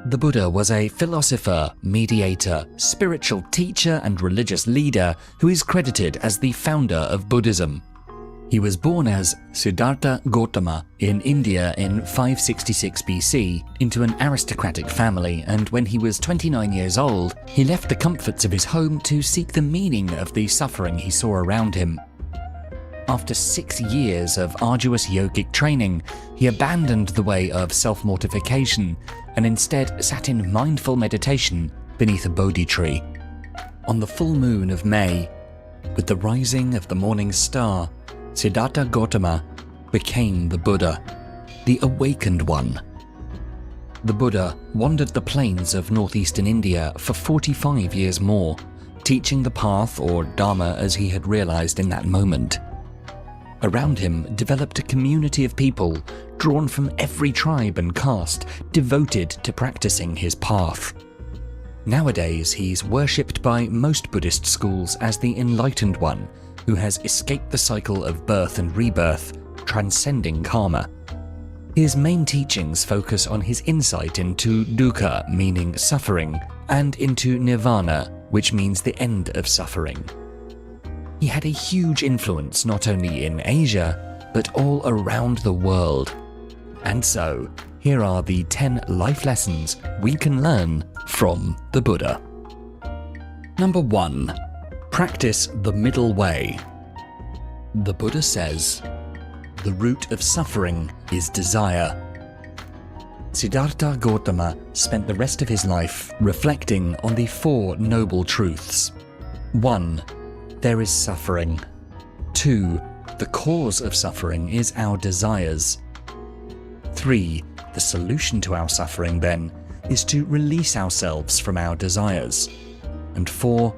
The Buddha was a philosopher, meditator, spiritual teacher and religious leader who is credited as the founder of Buddhism. He was born as Siddhartha Gautama in India in 566 BC into an aristocratic family, and when he was 29 years old, he left the comforts of his home to seek the meaning of the suffering he saw around him. After 6 years of arduous yogic training, he abandoned the way of self-mortification and instead sat in mindful meditation beneath a Bodhi tree. On the full moon of May, with the rising of the morning star, Siddhartha Gautama became the Buddha, the awakened one. The Buddha wandered the plains of northeastern India for 45 years more, teaching the path or Dharma as he had realized in that moment. Around him developed a community of people drawn from every tribe and caste, devoted to practicing his path. Nowadays, he's worshipped by most Buddhist schools as the enlightened one, who has escaped the cycle of birth and rebirth, transcending karma. His main teachings focus on his insight into dukkha, meaning suffering, and into nirvana, which means the end of suffering. He had a huge influence not only in Asia, but all around the world. And so, here are the 10 life lessons we can learn from the Buddha. Number 1. Practice the middle way. The Buddha says, "The root of suffering is desire." Siddhartha Gautama spent the rest of his life reflecting on the 4 noble truths. 1. There is suffering. 2. The cause of suffering is our desires. 3. The solution to our suffering, then, is to release ourselves from our desires. And 4.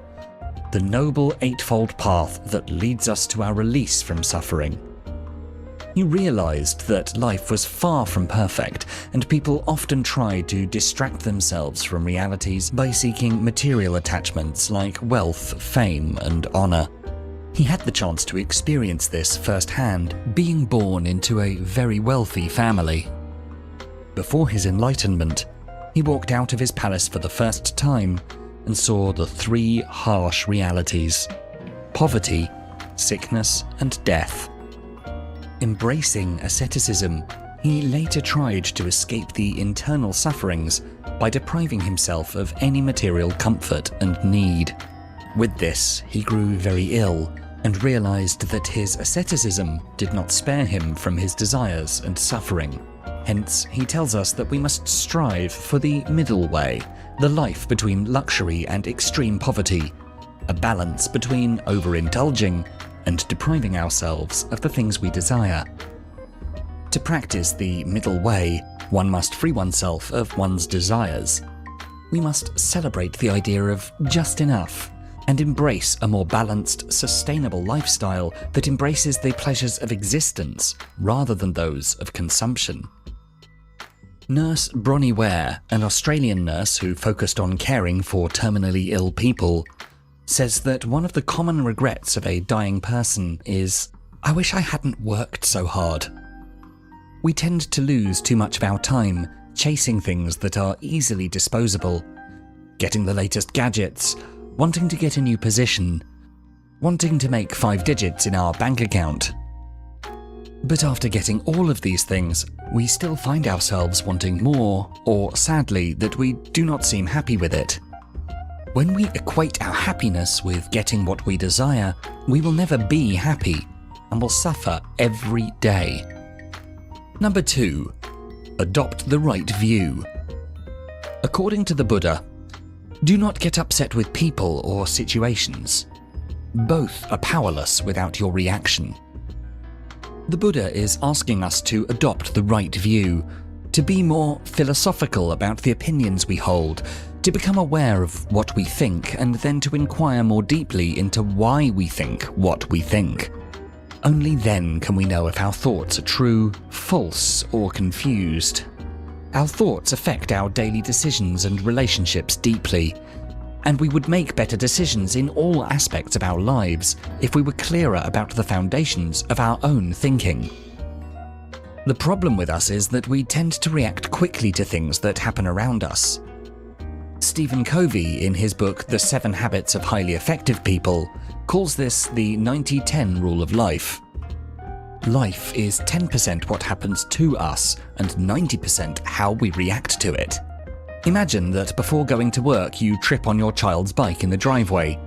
The noble eightfold path that leads us to our release from suffering. He realized that life was far from perfect, and people often try to distract themselves from realities by seeking material attachments like wealth, fame, and honor. He had the chance to experience this firsthand, being born into a very wealthy family. Before his enlightenment, he walked out of his palace for the first time and saw the 3 harsh realities: poverty, sickness, and death. Embracing asceticism, he later tried to escape the internal sufferings by depriving himself of any material comfort and need. With this, he grew very ill and realized that his asceticism did not spare him from his desires and suffering. Hence, he tells us that we must strive for the middle way, the life between luxury and extreme poverty, a balance between overindulging and depriving ourselves of the things we desire. To practice the middle way, one must free oneself of one's desires. We must celebrate the idea of just enough and embrace a more balanced, sustainable lifestyle that embraces the pleasures of existence rather than those of consumption. Nurse Bronnie Ware, an Australian nurse who focused on caring for terminally ill people, says that one of the common regrets of a dying person is, "I wish I hadn't worked so hard." We tend to lose too much of our time chasing things that are easily disposable, getting the latest gadgets, wanting to get a new position, wanting to make 5 digits in our bank account. But after getting all of these things, we still find ourselves wanting more, or sadly, that we do not seem happy with it. When we equate our happiness with getting what we desire, we will never be happy and will suffer every day. Number 2. Adopt the right view. According to the Buddha, do not get upset with people or situations. Both are powerless without your reaction. The Buddha is asking us to adopt the right view, to be more philosophical about the opinions we hold, to become aware of what we think, and then to inquire more deeply into why we think what we think. Only then can we know if our thoughts are true, false, or confused. Our thoughts affect our daily decisions and relationships deeply, and we would make better decisions in all aspects of our lives if we were clearer about the foundations of our own thinking. The problem with us is that we tend to react quickly to things that happen around us. Stephen Covey, in his book The 7 Habits of Highly Effective People, calls this the 90-10 rule of life. Life is 10% what happens to us and 90% how we react to it. Imagine that before going to work you trip on your child's bike in the driveway.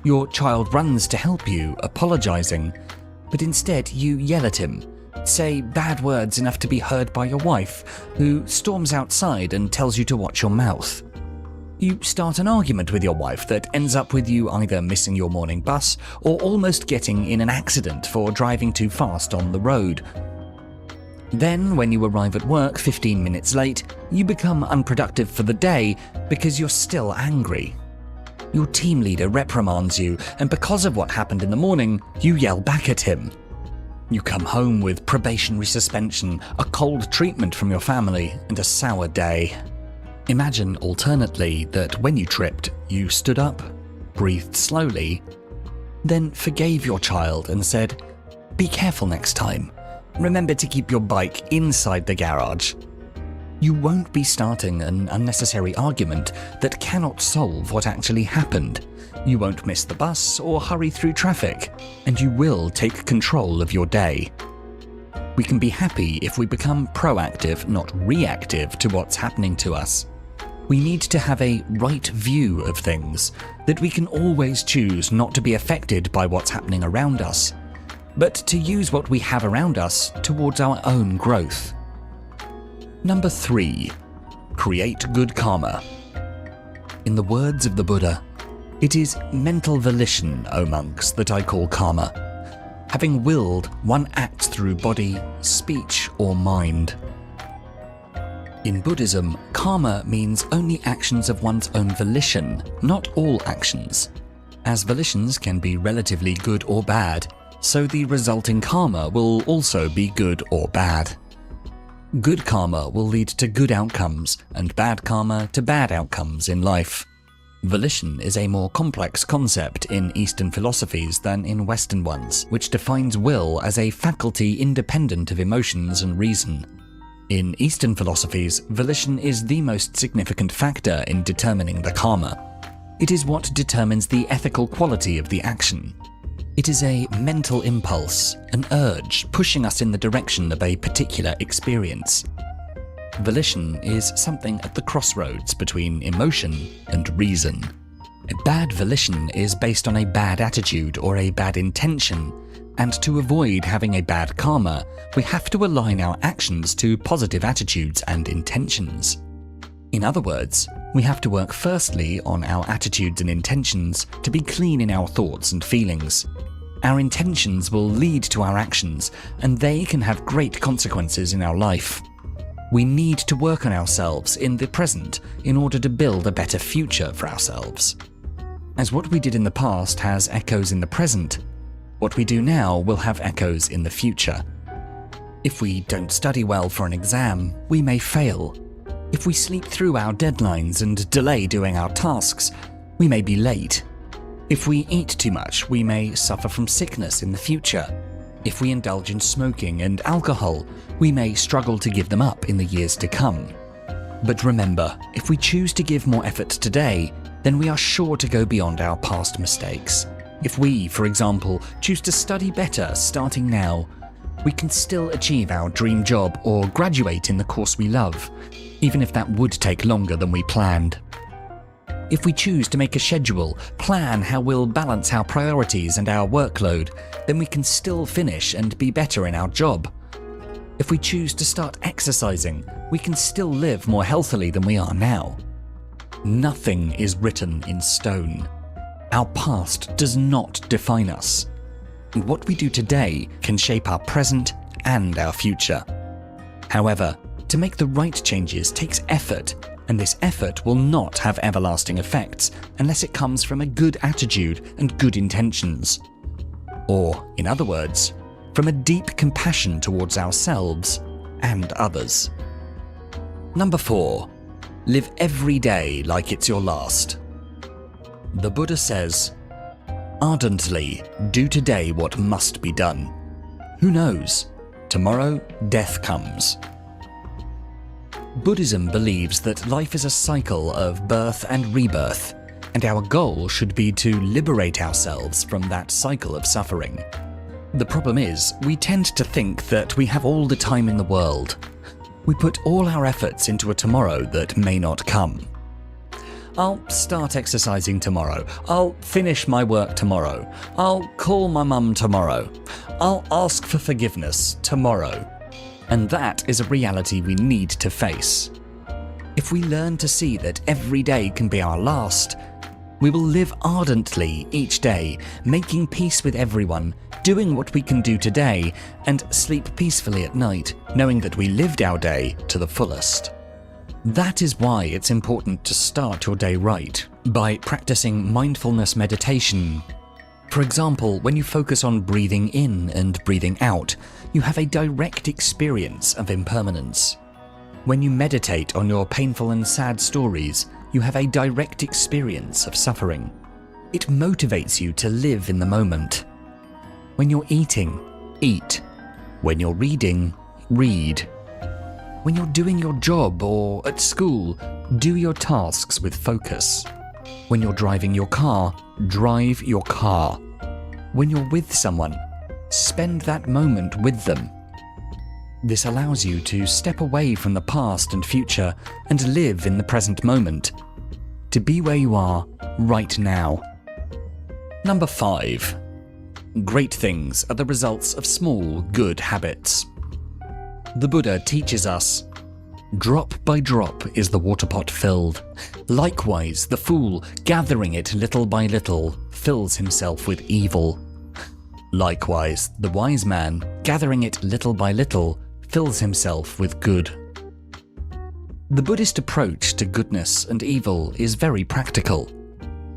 Your child runs to help you, apologizing, but instead you yell at him, say bad words enough to be heard by your wife, who storms outside and tells you to watch your mouth. You start an argument with your wife that ends up with you either missing your morning bus or almost getting in an accident for driving too fast on the road. Then, when you arrive at work 15 minutes late, you become unproductive for the day because you're still angry. Your team leader reprimands you, and because of what happened in the morning, you yell back at him. You come home with probationary suspension, a cold treatment from your family, and a sour day. Imagine alternately that when you tripped, you stood up, breathed slowly, then forgave your child and said, "Be careful next time. Remember to keep your bike inside the garage." You won't be starting an unnecessary argument that cannot solve what actually happened. You won't miss the bus or hurry through traffic, and you will take control of your day. We can be happy if we become proactive, not reactive to what's happening to us. We need to have a right view of things, that we can always choose not to be affected by what's happening around us, but to use what we have around us towards our own growth. Number 3. Create good karma. In the words of the Buddha, "It is mental volition, O monks, that I call karma. Having willed, one acts through body, speech, or mind." In Buddhism, karma means only actions of one's own volition, not all actions. As volitions can be relatively good or bad, so the resulting karma will also be good or bad. Good karma will lead to good outcomes, and bad karma to bad outcomes in life. Volition is a more complex concept in Eastern philosophies than in Western ones, which defines will as a faculty independent of emotions and reason. In Eastern philosophies, volition is the most significant factor in determining the karma. It is what determines the ethical quality of the action. It is a mental impulse, an urge pushing us in the direction of a particular experience. Volition is something at the crossroads between emotion and reason. A bad volition is based on a bad attitude or a bad intention, and to avoid having a bad karma, we have to align our actions to positive attitudes and intentions. In other words, we have to work firstly on our attitudes and intentions to be clean in our thoughts and feelings. Our intentions will lead to our actions, and they can have great consequences in our life. We need to work on ourselves in the present in order to build a better future for ourselves. As what we did in the past has echoes in the present, what we do now will have echoes in the future. If we don't study well for an exam, we may fail. If we sleep through our deadlines and delay doing our tasks, we may be late. If we eat too much, we may suffer from sickness in the future. If we indulge in smoking and alcohol, we may struggle to give them up in the years to come. But remember, if we choose to give more effort today, then we are sure to go beyond our past mistakes. If we, for example, choose to study better starting now, we can still achieve our dream job or graduate in the course we love, even if that would take longer than we planned. If we choose to make a schedule, plan how we'll balance our priorities and our workload, then we can still finish and be better in our job. If we choose to start exercising, we can still live more healthily than we are now. Nothing is written in stone. Our past does not define us. And what we do today can shape our present and our future. However, to make the right changes takes effort, and this effort will not have everlasting effects unless it comes from a good attitude and good intentions. Or, in other words, from a deep compassion towards ourselves and others. Number 4. Live every day like it's your last. The Buddha says, "Ardently do today what must be done. Who knows? Tomorrow, death comes. Buddhism believes that life is a cycle of birth and rebirth, and our goal should be to liberate ourselves from that cycle of suffering. The problem is, we tend to think that we have all the time in the world. We put all our efforts into a tomorrow that may not come. I'll start exercising tomorrow. I'll finish my work tomorrow. I'll call my mum tomorrow. I'll ask for forgiveness tomorrow. And that is a reality we need to face. If we learn to see that every day can be our last, we will live ardently each day, making peace with everyone, doing what we can do today, and sleep peacefully at night, knowing that we lived our day to the fullest. That is why it's important to start your day right, by practicing mindfulness meditation. For example, when you focus on breathing in and breathing out, you have a direct experience of impermanence. When you meditate on your painful and sad stories, you have a direct experience of suffering. It motivates you to live in the moment. When you're eating, eat. When you're reading, read. When you're doing your job or at school, do your tasks with focus. When you're driving your car, drive your car. When you're with someone, spend that moment with them. This allows you to step away from the past and future and live in the present moment, to be where you are right now. Number 5. Great things are the results of small, good habits. The Buddha teaches us, drop by drop is the water pot filled. Likewise, the fool, gathering it little by little, fills himself with evil. Likewise, the wise man, gathering it little by little, fills himself with good. The Buddhist approach to goodness and evil is very practical.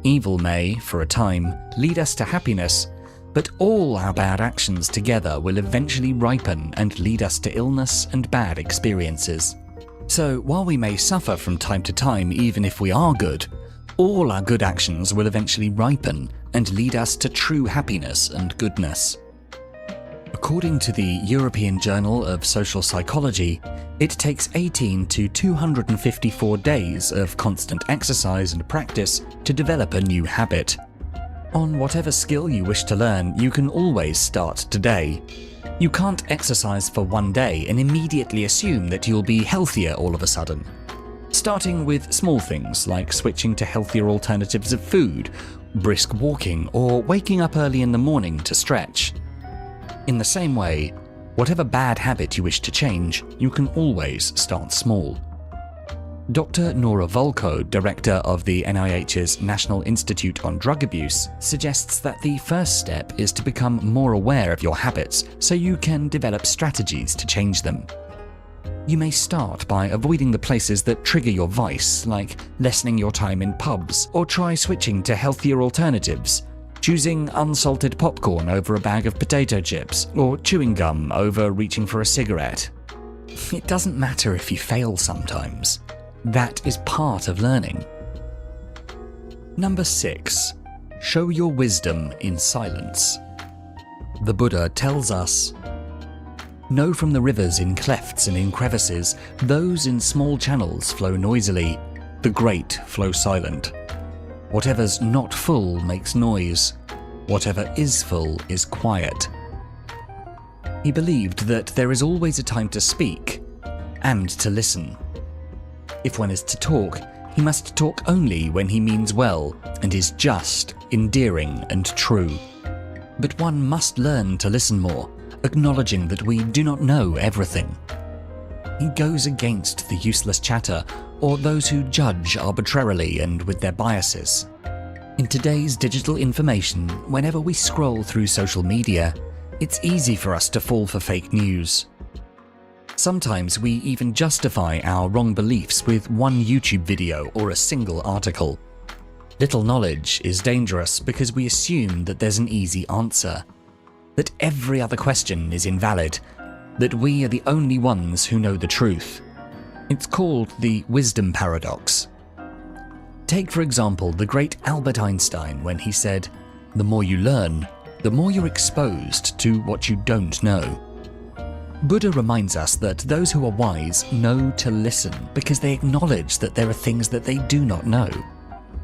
Evil may, for a time, lead us to happiness, but all our bad actions together will eventually ripen and lead us to illness and bad experiences. So while we may suffer from time to time even if we are good, all our good actions will eventually ripen and lead us to true happiness and goodness. According to the European Journal of Social Psychology, it takes 18 to 254 days of constant exercise and practice to develop a new habit. On whatever skill you wish to learn, you can always start today. You can't exercise for one day and immediately assume that you'll be healthier all of a sudden. Starting with small things like switching to healthier alternatives of food, brisk walking, or waking up early in the morning to stretch. In the same way, whatever bad habit you wish to change, you can always start small. Dr. Nora Volkow, director of the NIH's National Institute on Drug Abuse, suggests that the first step is to become more aware of your habits so you can develop strategies to change them. You may start by avoiding the places that trigger your vice, like lessening your time in pubs, or try switching to healthier alternatives, choosing unsalted popcorn over a bag of potato chips, or chewing gum over reaching for a cigarette. It doesn't matter if you fail sometimes. That is part of learning. Number 6. Show your wisdom in silence. The Buddha tells us, know from the rivers in clefts and in crevices, those in small channels flow noisily, the great flow silent. Whatever's not full makes noise, whatever is full is quiet. He believed that there is always a time to speak and to listen. If one is to talk, he must talk only when he means well and is just, endearing, and true. But one must learn to listen more, acknowledging that we do not know everything. He goes against the useless chatter or those who judge arbitrarily and with their biases. In today's digital information, whenever we scroll through social media, it's easy for us to fall for fake news. Sometimes we even justify our wrong beliefs with one YouTube video or a single article. Little knowledge is dangerous because we assume that there's an easy answer, that every other question is invalid, that we are the only ones who know the truth. It's called the wisdom paradox. Take, for example, the great Albert Einstein when he said, "The more you learn, the more you're exposed to what you don't know." Buddha reminds us that those who are wise know to listen because they acknowledge that there are things that they do not know.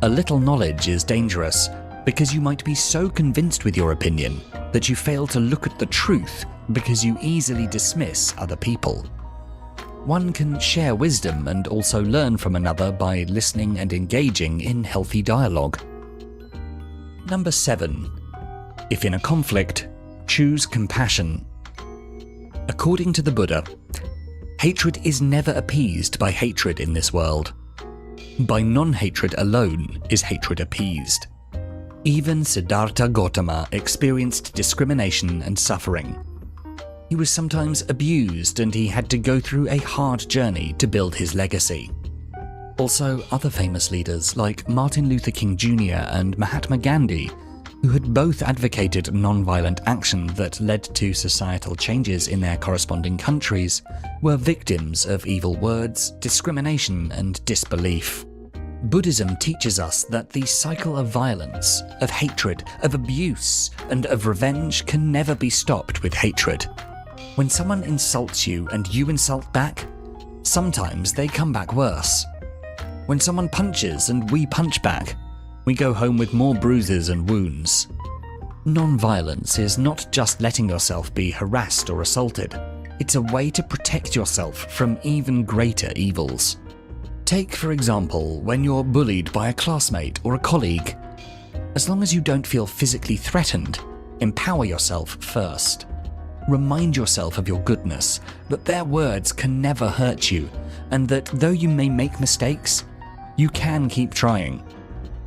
A little knowledge is dangerous because you might be so convinced with your opinion that you fail to look at the truth because you easily dismiss other people. One can share wisdom and also learn from another by listening and engaging in healthy dialogue. Number 7. If in a conflict, choose compassion. According to the Buddha, hatred is never appeased by hatred in this world. By non-hatred alone is hatred appeased. Even Siddhartha Gautama experienced discrimination and suffering. He was sometimes abused and he had to go through a hard journey to build his legacy. Also, other famous leaders like Martin Luther King Jr. and Mahatma Gandhi, who had both advocated non-violent action that led to societal changes in their corresponding countries, were victims of evil words, discrimination, and disbelief. Buddhism teaches us that the cycle of violence, of hatred, of abuse, and of revenge can never be stopped with hatred. When someone insults you and you insult back, sometimes they come back worse. When someone punches and we punch back, we go home with more bruises and wounds. Non-violence is not just letting yourself be harassed or assaulted. It's a way to protect yourself from even greater evils. Take, for example, when you're bullied by a classmate or a colleague. As long as you don't feel physically threatened, empower yourself first. Remind yourself of your goodness, that their words can never hurt you, and that though you may make mistakes, you can keep trying.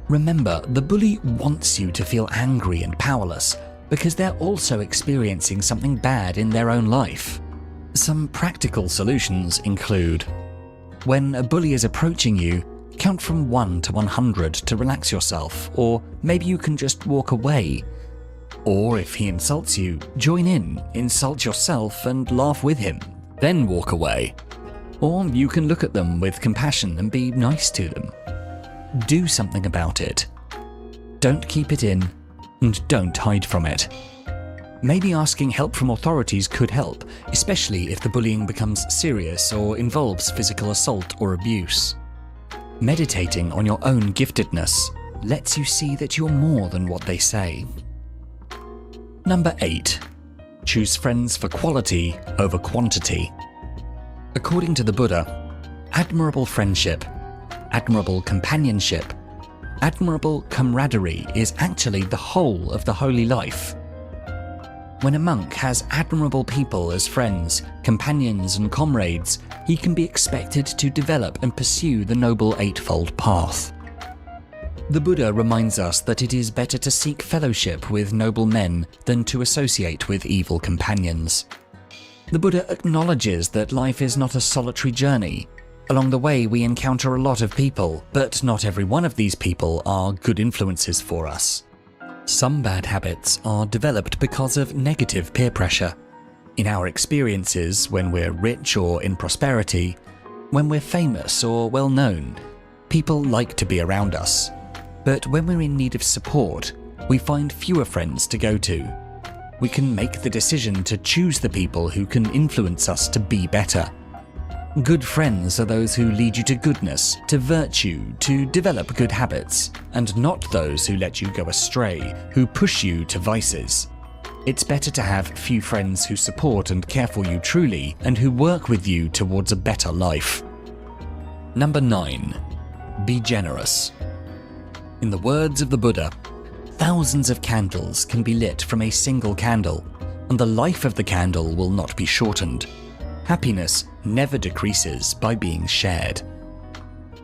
Remember, the bully wants you to feel angry and powerless because they're also experiencing something bad in their own life. Some practical solutions include: when a bully is approaching you, count from 1 to 100 to relax yourself, or maybe you can just walk away. Or if he insults you, join in, insult yourself and laugh with him, then walk away. Or you can look at them with compassion and be nice to them. Do something about it. Don't keep it in, and don't hide from it. Maybe asking help from authorities could help, especially if the bullying becomes serious or involves physical assault or abuse. Meditating on your own giftedness lets you see that you're more than what they say. Number 8. Choose friends for quality over quantity. According to the Buddha, admirable friendship, admirable companionship, admirable camaraderie is actually the whole of the holy life. When a monk has admirable people as friends, companions, and comrades, he can be expected to develop and pursue the Noble Eightfold Path. The Buddha reminds us that it is better to seek fellowship with noble men than to associate with evil companions. The Buddha acknowledges that life is not a solitary journey. Along the way, we encounter a lot of people, but not every one of these people are good influences for us. Some bad habits are developed because of negative peer pressure. In our experiences, when we're rich or in prosperity, when we're famous or well-known, people like to be around us. But when we're in need of support, we find fewer friends to go to. We can make the decision to choose the people who can influence us to be better. Good friends are those who lead you to goodness, to virtue, to develop good habits, and not those who let you go astray, who push you to vices. It's better to have few friends who support and care for you truly, and who work with you towards a better life. Number 9. Be generous. In the words of the Buddha, thousands of candles can be lit from a single candle, and the life of the candle will not be shortened. Happiness never decreases by being shared.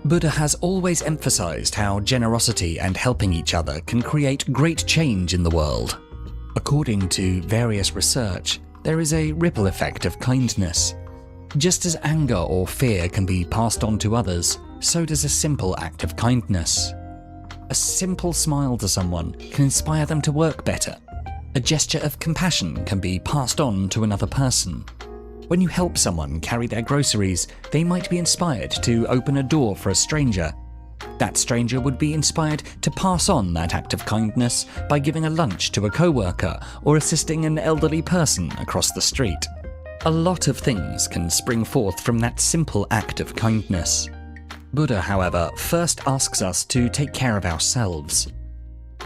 Buddha has always emphasized how generosity and helping each other can create great change in the world. According to various research, there is a ripple effect of kindness. Just as anger or fear can be passed on to others, so does a simple act of kindness. A simple smile to someone can inspire them to work better. A gesture of compassion can be passed on to another person. When you help someone carry their groceries, they might be inspired to open a door for a stranger. That stranger would be inspired to pass on that act of kindness by giving a lunch to a co-worker or assisting an elderly person across the street. A lot of things can spring forth from that simple act of kindness. Buddha, however, first asks us to take care of ourselves.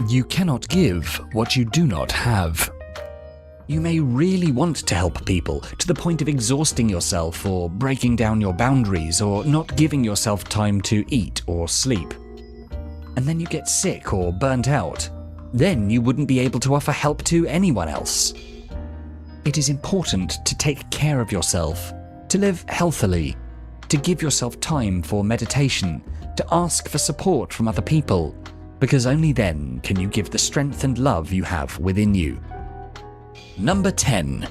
You cannot give what you do not have. You may really want to help people to the point of exhausting yourself or breaking down your boundaries or not giving yourself time to eat or sleep. And then you get sick or burnt out. Then you wouldn't be able to offer help to anyone else. It is important to take care of yourself, to live healthily, to give yourself time for meditation, to ask for support from other people, because only then can you give the strength and love you have within you. Number 10.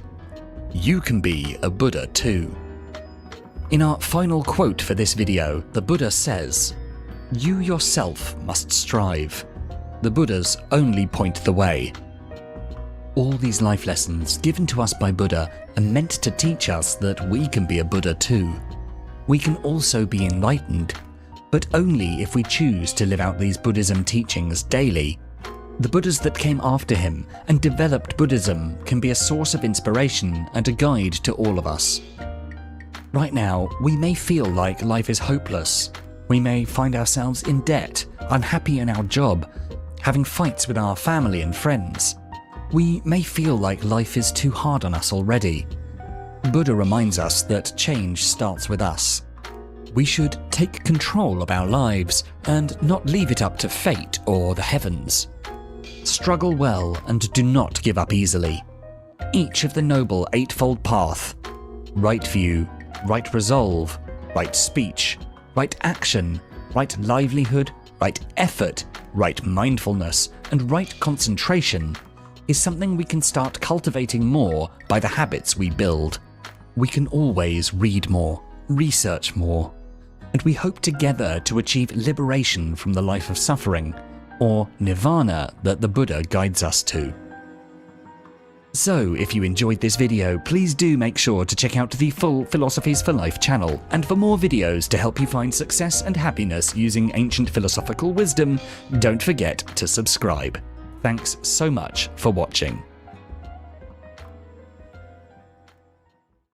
You can be a Buddha too. In our final quote for this video, the Buddha says, "You yourself must strive. The Buddhas only point the way." All these life lessons given to us by Buddha are meant to teach us that we can be a Buddha too. We can also be enlightened, but only if we choose to live out these Buddhism teachings daily. The Buddhas that came after him and developed Buddhism can be a source of inspiration and a guide to all of us. Right now, we may feel like life is hopeless. We may find ourselves in debt, unhappy in our job, having fights with our family and friends. We may feel like life is too hard on us already. Buddha reminds us that change starts with us. We should take control of our lives and not leave it up to fate or the heavens. Struggle well and do not give up easily. Each of the Noble Eightfold Path, right view, right resolve, right speech, right action, right livelihood, right effort, right mindfulness, and right concentration, is something we can start cultivating more by the habits we build. We can always read more, research more, and we hope together to achieve liberation from the life of suffering, or nirvana that the Buddha guides us to. So, if you enjoyed this video, please do make sure to check out the full Philosophies for Life channel, and for more videos to help you find success and happiness using ancient philosophical wisdom, don't forget to subscribe. Thanks so much for watching.